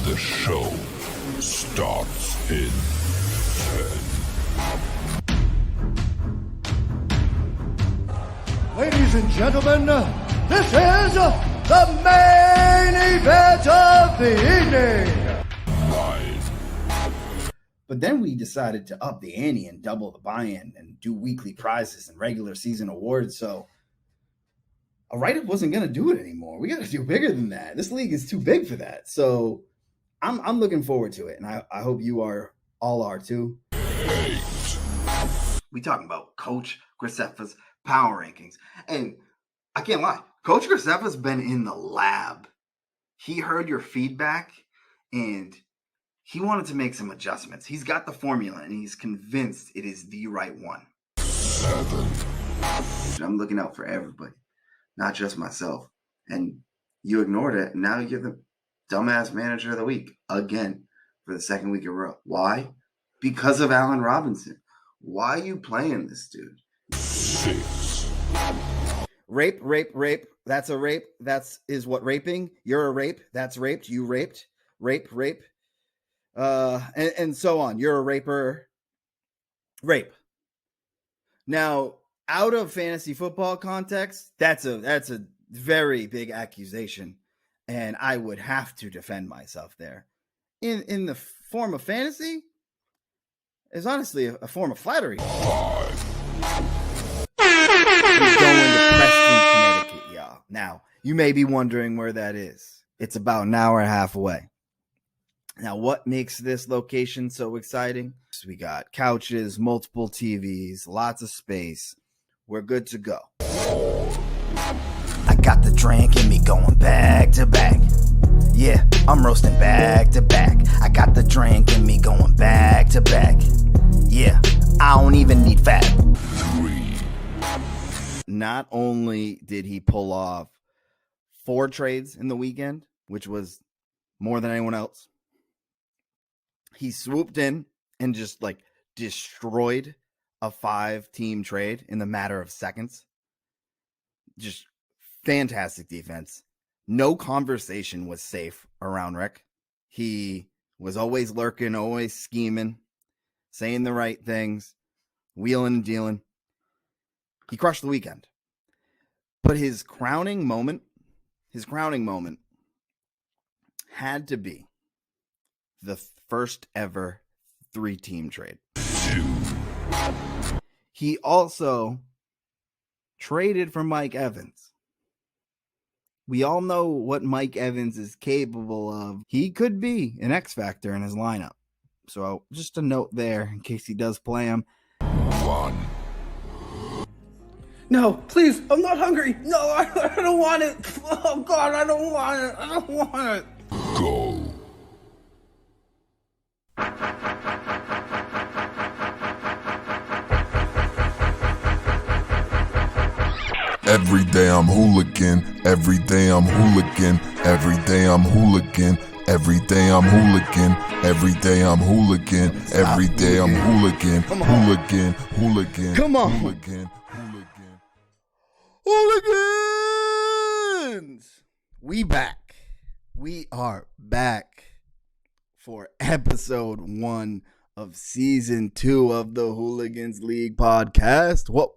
The show starts in 10. Ladies and gentlemen, this is the main event of the evening. Live. But then we decided to up the ante and double the buy-in and do weekly prizes and regular season awards. So a write-up wasn't going to do it anymore. We got to do bigger than that. This league is too big for that. So I'm looking forward to it, and I hope you all are too. We talking about Coach Graceffa's power rankings, and I can't lie, Coach Graceffa's been in the lab. He heard your feedback, and he wanted to make some adjustments. He's got the formula, and he's convinced it is the right one. 7. I'm looking out for everybody, not just myself. And you ignored it, and now you're the dumbass manager of the week again for the second week in a row. Why? Because of Allen Robinson. Why are you playing this dude? 6. Rape. That's a rape. Is what raping. You're a rape. That's raped. You raped. Rape. And so on. You're a raper. Rape. Now, out of fantasy football context, that's a very big accusation, and I would have to defend myself there. In the form of fantasy, is honestly a form of flattery. 5. He's going to Preston, Connecticut, y'all. Now, you may be wondering where that is. It's about an hour and a half away. Now, what makes this location so exciting? So we got couches, multiple TVs, lots of space. We're good to go. I got the drink in me going back to back. Yeah, I'm roasting back to back. I got the drink in me going back to back. Yeah, I don't even need fat. 3. Not only did he pull off 4 trades in the weekend, which was more than anyone else, he swooped in and just destroyed a 5-team trade in the matter of seconds. Just fantastic defense. No conversation was safe around Rick. He was always lurking, always scheming, saying the right things, wheeling and dealing. He crushed the weekend. But his crowning moment had to be the first ever 3-team trade. 2. He also traded for Mike Evans. We all know what Mike Evans is capable of. He could be an X factor in his lineup. So just a note there in case he does play him. 1. No, please, I'm not hungry. No, I don't want it. Oh, God, I don't want it. Go. Every day I'm hooligan, every day I'm hooligan, every day I'm hooligan, every day I'm hooligan, every day I'm hooligan, every day I'm hooligan, hooligan. Come on. Hooligan. Hooligans! We back. We are back for episode 1 of season 2 of the Hooligans League podcast. What?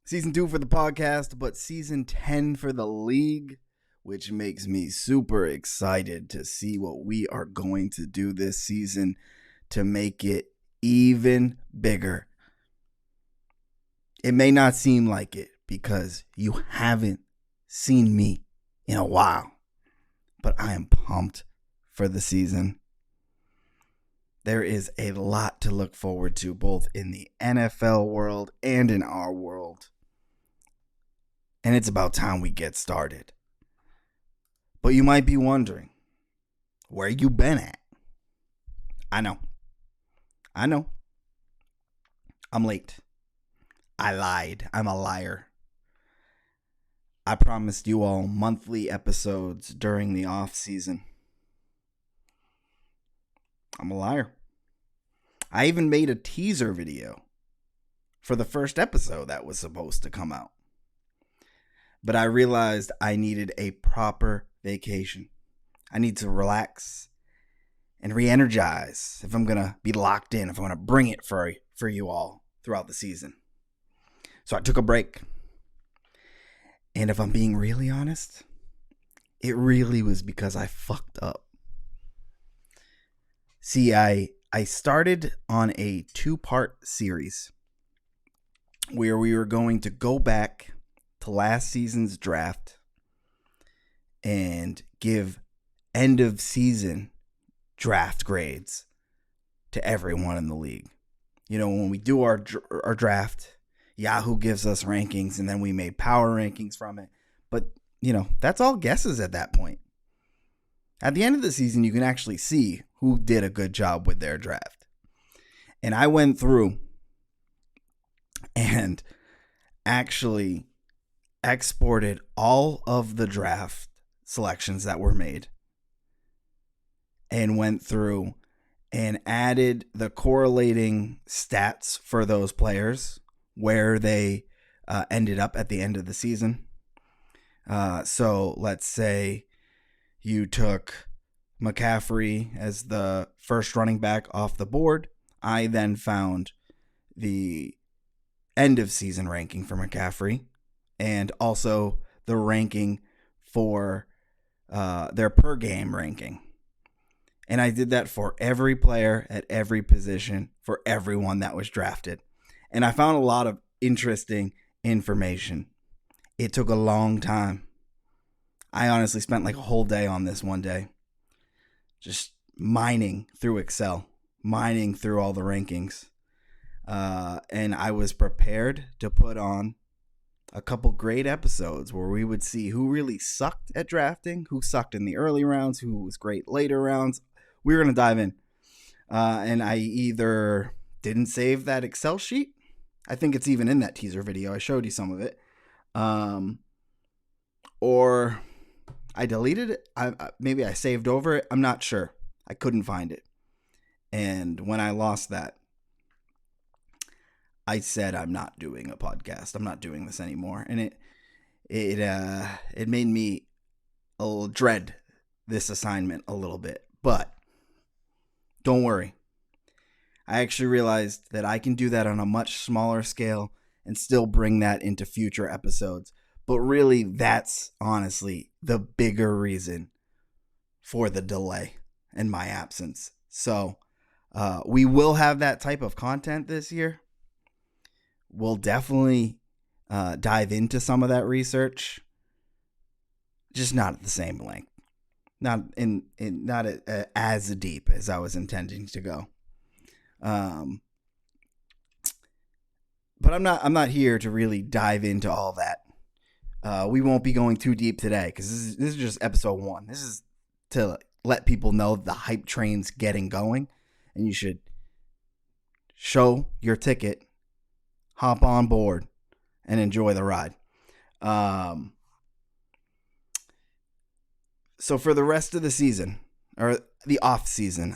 Season 2 for the podcast, but season 10 for the league, which makes me super excited to see what we are going to do this season to make it even bigger. It may not seem like it because you haven't seen me in a while, but I am pumped for the season. There is a lot to look forward to, both in the NFL world and in our world. And it's about time we get started. But you might be wondering, where you been at? I know. I'm late. I lied. I'm a liar. I promised you all monthly episodes during the off season. I'm a liar. I even made a teaser video for the first episode that was supposed to come out. But I realized I needed a proper vacation. I need to relax and re-energize if I'm going to be locked in, if I'm going to bring it for you all throughout the season. So I took a break. And if I'm being really honest, it really was because I fucked up. See, I started on a 2-part series where we were going to go back to last season's draft and give end of season draft grades to everyone in the league. You know, when we do our draft, Yahoo gives us rankings and then we made power rankings from it. But, you know, that's all guesses at that point. At the end of the season, you can actually see who did a good job with their draft. And I went through and actually exported all of the draft selections that were made and went through and added the correlating stats for those players, where they ended up at the end of the season. So let's say you took McCaffrey as the first running back off the board. I then found the end of season ranking for McCaffrey and also the ranking for their per game ranking. And I did that for every player at every position for everyone that was drafted. And I found a lot of interesting information. It took a long time. I honestly spent like a whole day on this one day. Just mining through Excel, mining through all the rankings. And I was prepared to put on a couple great episodes where we would see who really sucked at drafting, who sucked in the early rounds, who was great later rounds. We were going to dive in. And I either didn't save that Excel sheet. I think it's even in that teaser video. I showed you some of it. Or I deleted it. Maybe I saved over it. I'm not sure. I couldn't find it. And when I lost that, I said, I'm not doing a podcast. I'm not doing this anymore. And it made me dread this assignment a little bit. But don't worry. I actually realized that I can do that on a much smaller scale and still bring that into future episodes. But really, that's honestly the bigger reason for the delay and my absence. So we will have that type of content this year. We'll definitely dive into some of that research, just not at the same length, not as deep as I was intending to go. But I'm not here to really dive into all that. We won't be going too deep today because this is just episode 1. This is to let people know the hype train's getting going, and you should show your ticket, hop on board, and enjoy the ride. So for the rest of the season, or the off season,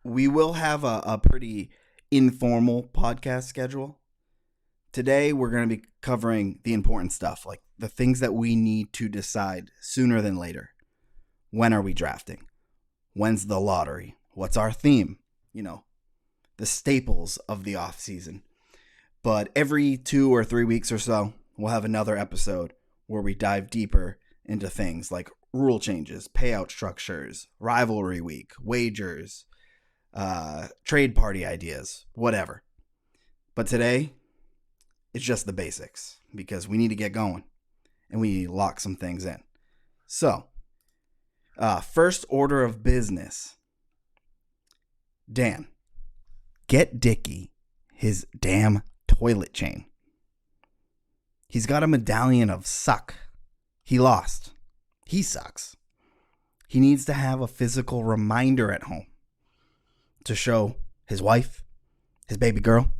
we will have a pretty informal podcast schedule. Today, we're going to be covering the important stuff, like the things that we need to decide sooner than later. When are we drafting? When's the lottery? What's our theme? You know, the staples of the off season. But every 2 or 3 weeks or so, we'll have another episode where we dive deeper into things like rule changes, payout structures, rivalry week, wagers, trade party ideas, whatever. But today, it's just the basics because we need to get going and we need to lock some things in. So, first order of business. Dan, get Dickie his damn toilet chain. He's got a medallion of suck. He lost. He sucks. He needs to have a physical reminder at home to show his wife, his baby girl,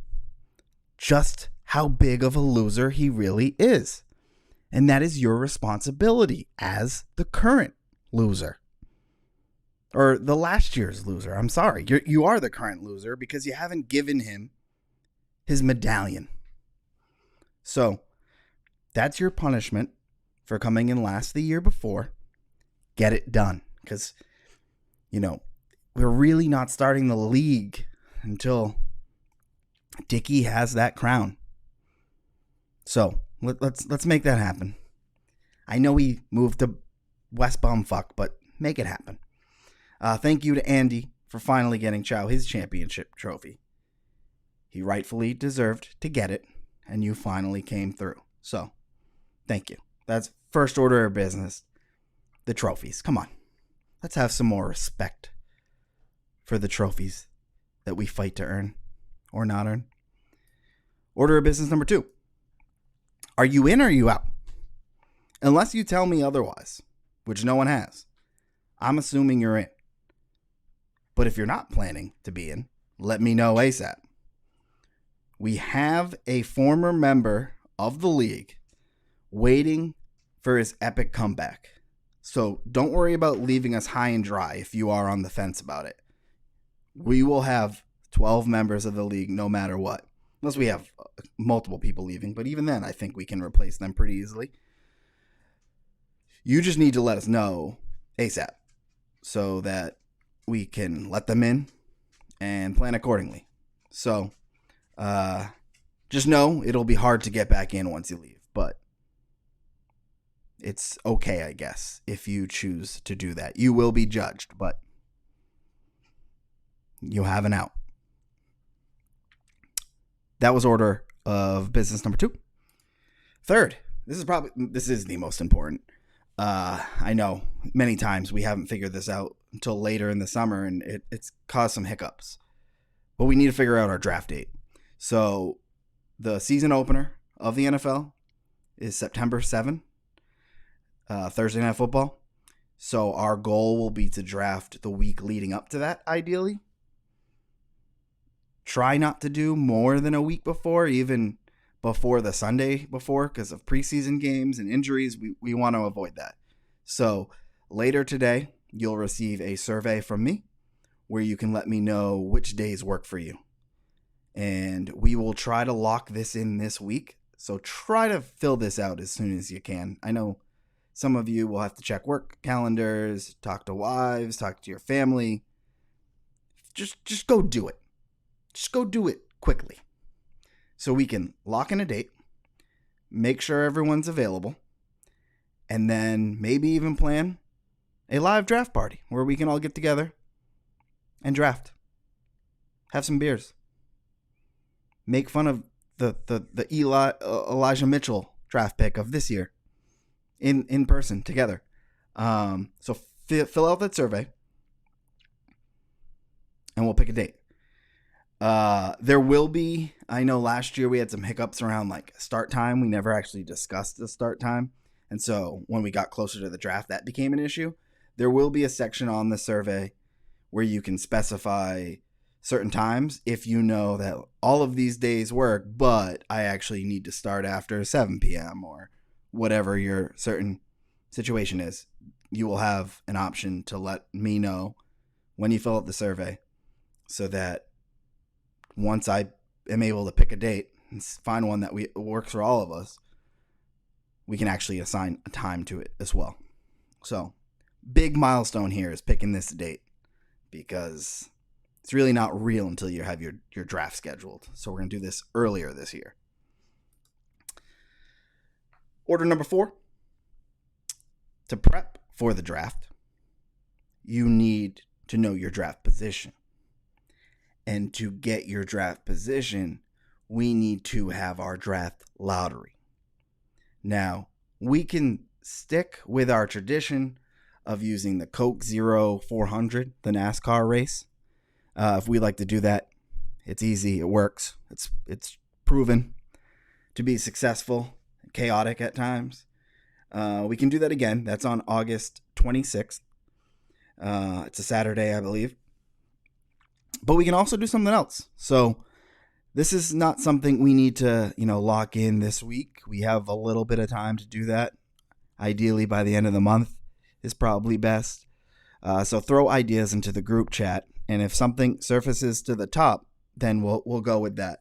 just how big of a loser he really is. And that is your responsibility as the current loser. Or the last year's loser. I'm sorry. You are the current loser because you haven't given him his medallion. So, that's your punishment for coming in last the year before get it done. Because, we're really not starting the league until Dickie has that crown. So let's make that happen. I know he moved to West Bumfuck, but make it happen. Thank you to Andy for finally getting Chow his championship trophy. He rightfully deserved to get it, and you finally came through. So, thank you. That's first order of business. The trophies. Come on. Let's have some more respect for the trophies that we fight to earn or not earn. Order of business number 2. Are you in or are you out? Unless you tell me otherwise, which no one has, I'm assuming you're in. But if you're not planning to be in, let me know ASAP. We have a former member of the league waiting for his epic comeback. So don't worry about leaving us high and dry if you are on the fence about it. We will have 12 members of the league no matter what. Unless we have multiple people leaving. But even then, I think we can replace them pretty easily. You just need to let us know ASAP so that we can let them in and plan accordingly. So just know it'll be hard to get back in once you leave. But it's okay, I guess, if you choose to do that. You will be judged, but you have an out. That was order of business number 2. Third, this is the most important. I know many times we haven't figured this out until later in the summer, and it's caused some hiccups. But we need to figure out our draft date. So the season opener of the NFL is September 7, Thursday Night Football. So our goal will be to draft the week leading up to that, ideally. Try not to do more than a week before, even before the Sunday before, because of preseason games and injuries. We want to avoid that. So later today, you'll receive a survey from me where you can let me know which days work for you. And we will try to lock this in this week. So try to fill this out as soon as you can. I know some of you will have to check work calendars, talk to wives, talk to your family. Just go do it. Just go do it quickly. So we can lock in a date, make sure everyone's available, and then maybe even plan a live draft party where we can all get together and draft. Have some beers. Make fun of the Elijah Mitchell draft pick of this year in person together. So fill out that survey and we'll pick a date. There will be, I know last year we had some hiccups around like start time. We never actually discussed the start time. And so when we got closer to the draft, that became an issue. There will be a section on the survey where you can specify certain times if you know that all of these days work, but I actually need to start after 7 p.m. or whatever your certain situation is. You will have an option to let me know when you fill out the survey so that once I am able to pick a date and find one that works for all of us, we can actually assign a time to it as well. So, big milestone here is picking this date because it's really not real until you have your draft scheduled. So we're going to do this earlier this year. Order number 4. To prep for the draft, you need to know your draft position. And to get your draft position, we need to have our draft lottery. Now, we can stick with our tradition of using the Coke Zero 400, the NASCAR race. If we like to do that, it's easy. It works. It's proven to be successful, chaotic at times. We can do that again. That's on August 26th. It's a Saturday, I believe. But we can also do something else. So this is not something we need to, lock in this week. We have a little bit of time to do that. Ideally, by the end of the month is probably best. So throw ideas into the group chat. And if something surfaces to the top, then we'll go with that.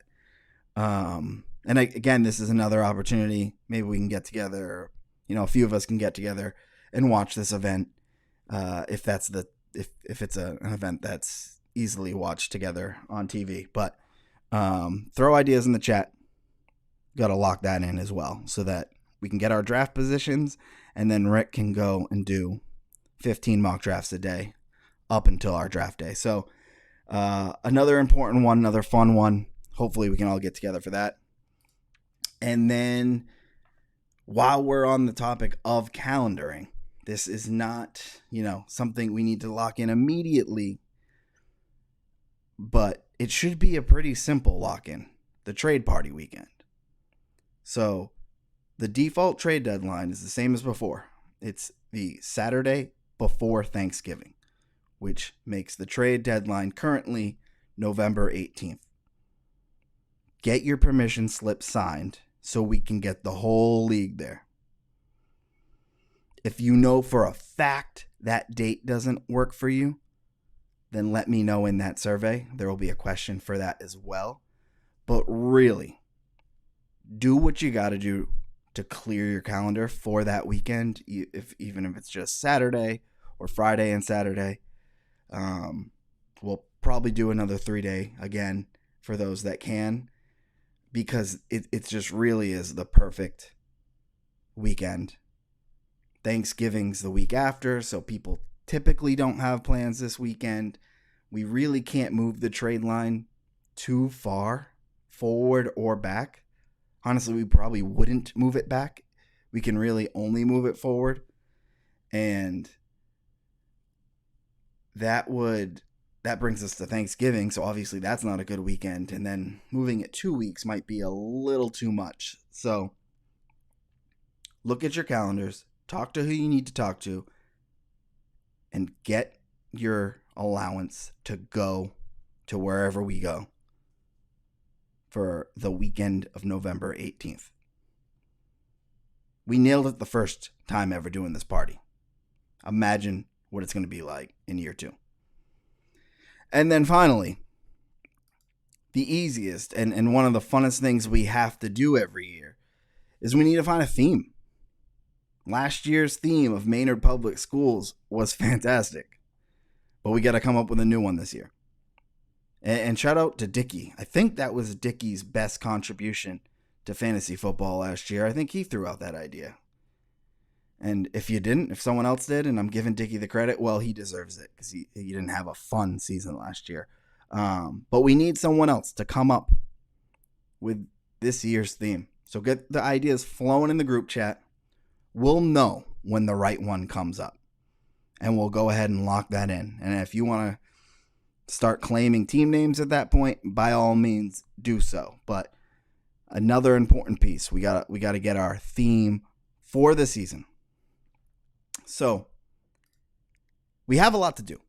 And again, this is another opportunity. Maybe we can get together. A few of us can get together and watch this event if it's an event that's easily watched together on TV. But throw ideas in the chat. Got to lock that in as well so that we can get our draft positions, and then Rick can go and do 15 mock drafts a day up until our draft day. So another important one, another fun one. Hopefully we can all get together for that. And then while we're on the topic of calendaring, this is not, something we need to lock in immediately, but it should be a pretty simple lock-in, the trade party weekend. So the default trade deadline is the same as before. It's the Saturday before Thanksgiving, which makes the trade deadline currently November 18th. Get your permission slip signed so we can get the whole league there. If you know for a fact that date doesn't work for you, then let me know in that survey. There will be a question for that as well. But really, do what you got to do to clear your calendar for that weekend, even if it's just Saturday or Friday and Saturday. We'll probably do another 3-day again for those that can, because it just really is the perfect weekend. Thanksgiving's the week after, so people typically don't have plans this weekend. We really can't move the trade line too far forward or back. Honestly, we probably wouldn't move it back. We can really only move it forward. And that brings us to Thanksgiving. So obviously that's not a good weekend. And then moving it 2 weeks might be a little too much. So look at your calendars, talk to who you need to talk to, and get your allowance to go to wherever we go for the weekend of November 18th. We nailed it the first time ever doing this party. Imagine what it's going to be like in year 2. And then finally, the easiest and one of the funnest things we have to do every year is we need to find a theme. Last year's theme of Maynard Public Schools was fantastic, but we got to come up with a new one this year. And shout out to Dickie. I think that was Dickie's best contribution to fantasy football last year. I think he threw out that idea. And if someone else did, and I'm giving Dickie the credit, well, he deserves it because he didn't have a fun season last year. But we need someone else to come up with this year's theme. So get the ideas flowing in the group chat. We'll know when the right one comes up. And we'll go ahead and lock that in. And if you want to start claiming team names at that point, by all means do so. But another important piece, we got to get our theme for the season. So we have a lot to do.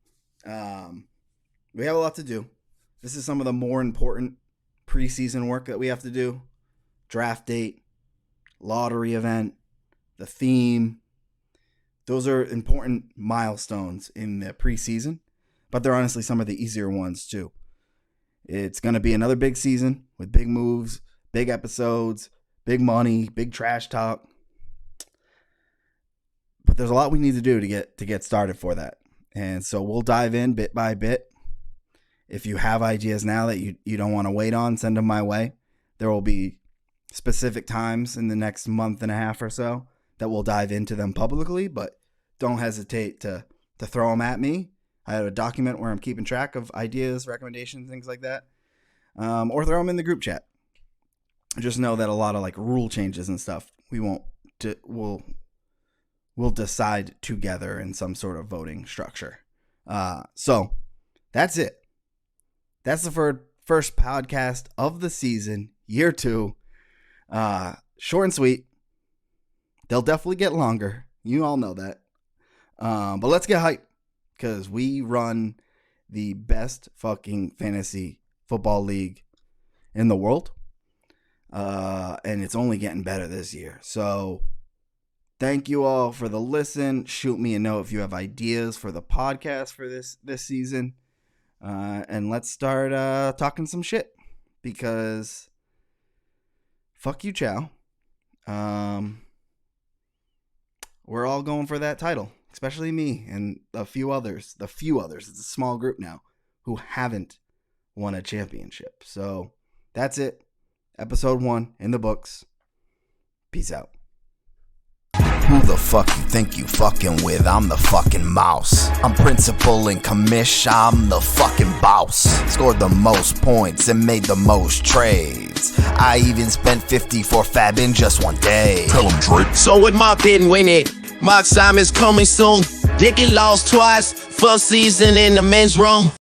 This is some of the more important preseason work that we have to do. Draft date, lottery event, the theme. Those are important milestones in the preseason, but they're honestly some of the easier ones too. It's going to be another big season with big moves, big episodes, big money, big trash talk. But there's a lot we need to do to get started for that. And so we'll dive in bit by bit. If you have ideas now that you don't want to wait on, send them my way. There will be specific times in the next month and a half or so that we'll dive into them publicly, but don't hesitate to throw them at me. I have a document where I'm keeping track of ideas, recommendations, things like that. Or throw them in the group chat. Just know that a lot of like rule changes and stuff we'll decide together in some sort of voting structure. So that's it. That's the first podcast of the season, year 2. Short and sweet. They'll definitely get longer. You all know that. But let's get hyped because we run the best fucking fantasy football league in the world. And it's only getting better this year. So thank you all for the listen. Shoot me a note if you have ideas for the podcast for this season. And let's start talking some shit because fuck you, Chow. We're all going for that title. especially me and the few others, it's a small group now, who haven't won a championship. So that's it. Episode 1 in the books. Peace out. Who the fuck you think you fucking with? I'm the fucking mouse. I'm principal and commish, I'm the fucking boss. Scored the most points and made the most trades. I even spent 50 for Fab in just one day. Tell him, Drake. So what Mark didn't win it. Mark Simon's coming soon. Dickie lost twice. First season in the men's room.